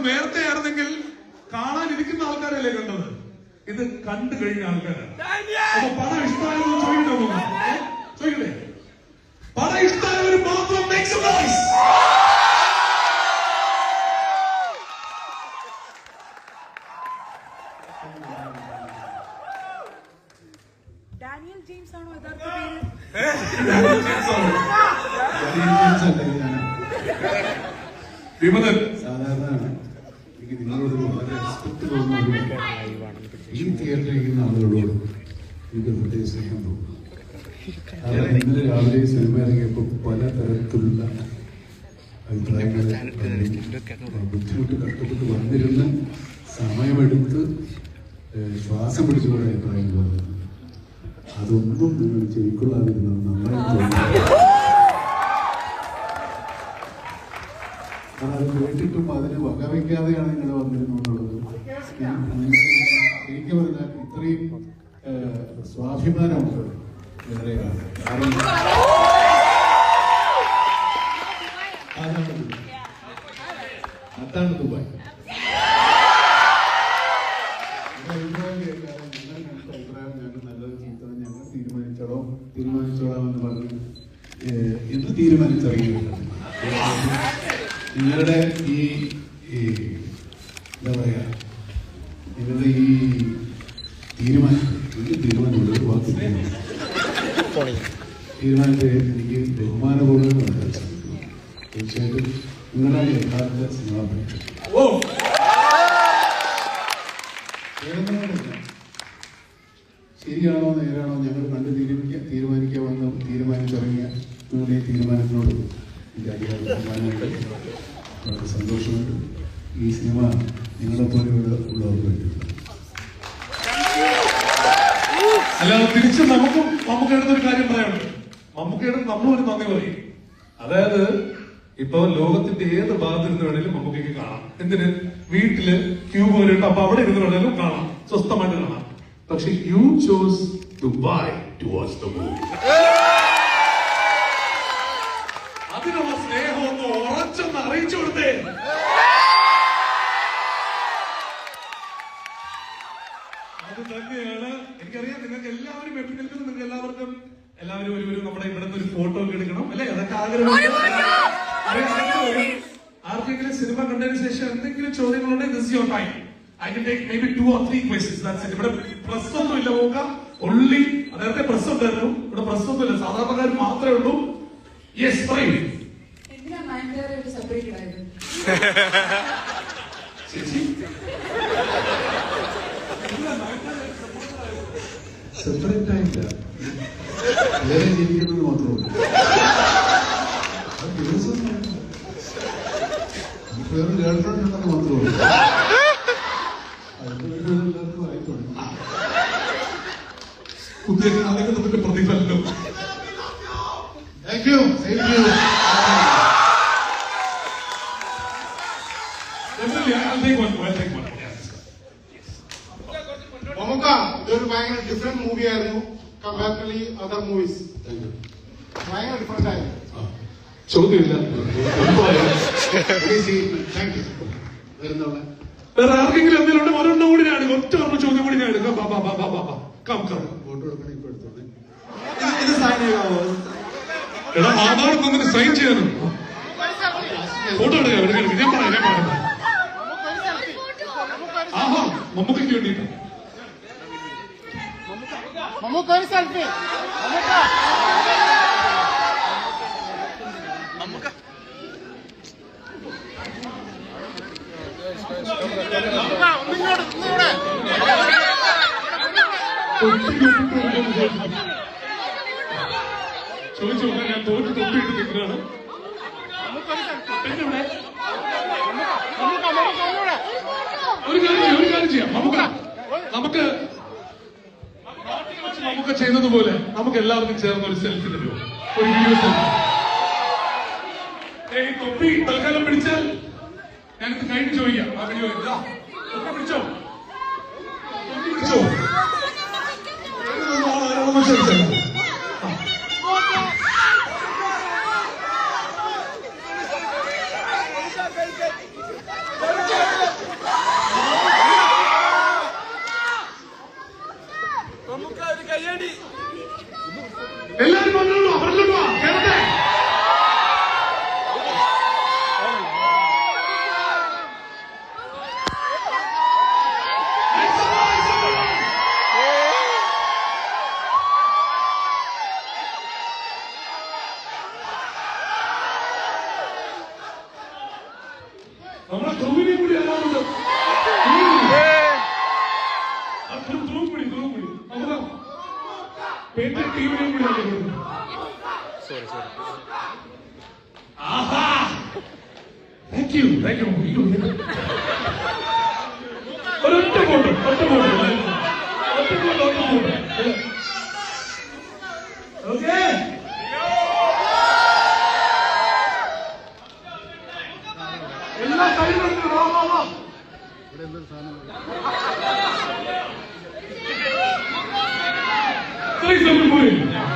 നേരത്തെ ആയിരുന്നെങ്കിൽ കാണാനിരിക്കുന്ന ആൾക്കാരല്ലേ കണ്ടത്, ഇത് കണ്ടു കഴിഞ്ഞ ആൾക്കാരാണ്. അപ്പൊ പടം ഇഷ്ടമായെന്ന് ചോദിക്കട്ടെ, പടം ഇഷ്ടമായവർ മാത്രം make some noise. Daniel James ആണോ യഥാർത്ഥ പേര്? വിമതൻ സാധാരണ എനിക്ക് നിങ്ങളോട് വളരെ റെസ്പെക്ട് തോന്നുന്നു. ഈ തിയേറ്ററിൽ ഇരിക്കുന്ന ആളുകളോട് എനിക്ക് പ്രത്യേക സ്നേഹം തോന്നുന്നു. കാരണം ഇന്നലെ രാവിലെ സിനിമ ഇറങ്ങിയപ്പോൾ പലതരത്തിലുള്ള അഭിപ്രായങ്ങൾ, ബുദ്ധിമുട്ട് കഷ്ടപ്പെട്ട് വന്നിരുന്ന് സമയമെടുത്ത് ശ്വാസം പിടിച്ചു പോയ അഭിപ്രായങ്ങൾ വന്നു. അതൊന്നും നിങ്ങൾ ചെവിക്കൊള്ളാതിരുന്നത് നന്നായി തോന്നുന്നു. അത് കേട്ടിട്ടും അതിന് വകവയ്ക്കാതെയാണ് നിങ്ങൾ വന്നിരുന്നു എന്നുള്ളത് എനിക്ക് പറഞ്ഞാൽ ഇത്രയും സ്വാഭിമാനമുണ്ട് വേറെയാണ്. അതാണ് ദുബായ്. അഭിപ്രായം കേൾക്കാതെ നിങ്ങൾ ഞങ്ങൾക്ക് അഭിപ്രായം ഞങ്ങൾ നല്ലത് ചീത്തത് ഞങ്ങൾ തീരുമാനിച്ചോളാമെന്ന് പറഞ്ഞ് എന്ന് തീരുമാനിച്ചിറങ്ങിയിട്ടുണ്ട്. നിങ്ങളുടെ ഈ എന്താ പറയാ, നിങ്ങളുടെ ഈ തീരുമാനമുള്ള ഒരു വാക്ക് തീരുമാനത്തെ എനിക്ക് ബഹുമാനപൂർവ്വം നടത്താൻ സാധിക്കും. തീർച്ചയായിട്ടും നിങ്ങളാണ് യഥാർത്ഥ സിനിമ ശരിയാണോ നേരാണോ ഞങ്ങൾ കണ്ട് തീരുമാനിക്കാമെന്ന് തീരുമാനിച്ചിറങ്ങിയ നിങ്ങളുടെ ഈ തീരുമാനത്തിനോട് എൻ്റെ അധികാരം ബഹുമാനമുണ്ട്. വളരെ സന്തോഷമുണ്ട്. ഈ സിനിമ നിങ്ങളെപ്പോലെയുള്ള ഉള്ളവർക്ക് വേണ്ടി. അല്ലാതെ തിരിച്ച് നമുക്കെടുത്തൊരു കാര്യം പറയാനുണ്ട്. നമുക്കെടുത്ത് നമ്മളൊരു നന്ദി പറയും. അതായത് ഇപ്പൊ ലോകത്തിന്റെ ഏത് ഭാഗത്തിരുന്ന് വേണേലും നമുക്കൊക്കെ കാണാം. എന്തിന്? വീട്ടില് ക്യൂ പോയിട്ട് അപ്പൊ അവിടെ ഇരുന്ന് വേണേലും കാണാം, സ്വസ്ഥമായിട്ട് കാണാം. പക്ഷെ you chose Dubai to watch the movie. അതിനുള്ള സ്നേഹം ഒന്ന് ഉറച്ചൊന്ന് അറിയിച്ചു കൊടുത്തേ. അത് തന്നെയാണ് എനിക്കറിയാം. നിങ്ങൾക്ക് എല്ലാവരും എത്തി നിൽക്കുന്നു. നിങ്ങൾക്ക് എല്ലാവരും ഒരു നമ്മുടെ ഇവിടുന്ന് ഒരു ഫോട്ടോ ഒക്കെ എടുക്കണം അല്ലെ? അതൊക്കെ ആഗ്രഹം. ആർക്കെങ്കിലും സിനിമ കണ്ടതിന് ശേഷം എന്തെങ്കിലും ചോദ്യങ്ങളുണ്ടെങ്കിൽ this your time. I can take maybe 2 or 3 questions. That's it. ഇവിടെ പ്രസ് ഒന്നും ഇല്ല. നോക്കാം ഒള്ളി നേരത്തെ പ്രസ് ഉണ്ടായിരുന്നു. ഇവിടെ പ്രസ് ഒന്നും ഇല്ല. സാധാരണക്കാർ മാത്രമേ ഉള്ളൂ. യെസ് പറയൂ. എന്തിനാ മാൻഡാരായിട്ട് സെപ്പറേറ്റ് ആയത്? ചേച്ചി സെപ്പറേറ്റ് ആയില്ല, വേറെ ജീവിക്കുന്നത് മാത്രമല്ല. ദിവസം വേറെ ഗേൾഫ്രണ്ട് ഉണ്ടെന്ന് മാത്രമല്ല. എല്ലാവർക്കും ആയിട്ടുണ്ട്. ഉദ്ദേശം അതൊക്കെ നമുക്ക് പ്രതിഫലം. Thank you. മമ്മൂക്ക, ഇതൊരു ഭയങ്കര ഡിഫറെന്റ് മൂവി ആയിരുന്നു കമ്പാരിറ്റീവ്ലി അതർ മൂവീസ്. ഭയങ്കര ഡിഫറെന്റ് ആയിരുന്നു. ചോദ്യമില്ല. വേറെ ആർക്കെങ്കിലും എന്തെങ്കിലും ഉണ്ടെങ്കിൽ ഒരെണ്ണം കൂടി ഞാൻ ഒറ്റ ചോദ്യം കൂടി ഞാൻ എടുക്കാം. ഫോട്ടോ എടുക്കണം. ഇപ്പൊ എടുത്തോളെ. എടാ ആധാർ സൈൻ ചെയ്യാനും ഫോട്ടോ എടുക്കാം. ഞാൻ പറയാം. ആഹാ, മമ്മൂക്കയ്ക്ക് വേണ്ടിയിട്ടാണ്. മമ്മൂക്ക ഒരു സെൽഫി. മമ്മൂക്ക ചോദിച്ചു. ഞാൻ തോറ്റ് തൊപ്പിയിട്ട് നിൽക്കുകയാണ്. ഒരു കാര്യം ചെയ്യാം. നമുക്ക് ചെയ്യുന്നത് നമുക്ക് എല്ലാവർക്കും ചേർന്ന് ഒരു സെൽഫി തരുമോ? ഒരു വീഡിയോ സെൽഫി. തൊപ്പി തൽക്കാലം പിടിച്ചാൽ ഞാനിത് കഴിഞ്ഞ് ചോദിക്കാം. തൊപ്പി പിടിച്ചോ? നമ്മളെ ധ്രുവിനെയും കൂടി എല്ലാമുണ്ട്. ധ്രുവും കൂടി നമുക്ക് പെയിന്റ് ടീമിനെയും കൂടി അറിയുന്നത്. ആഹാ, താങ്ക് യു. ഒരൊറ്റ ഫോട്ടോ ഓക്കെ. എല്ലാ കഴിവുണ്ട്. വാ Thanks, everybody.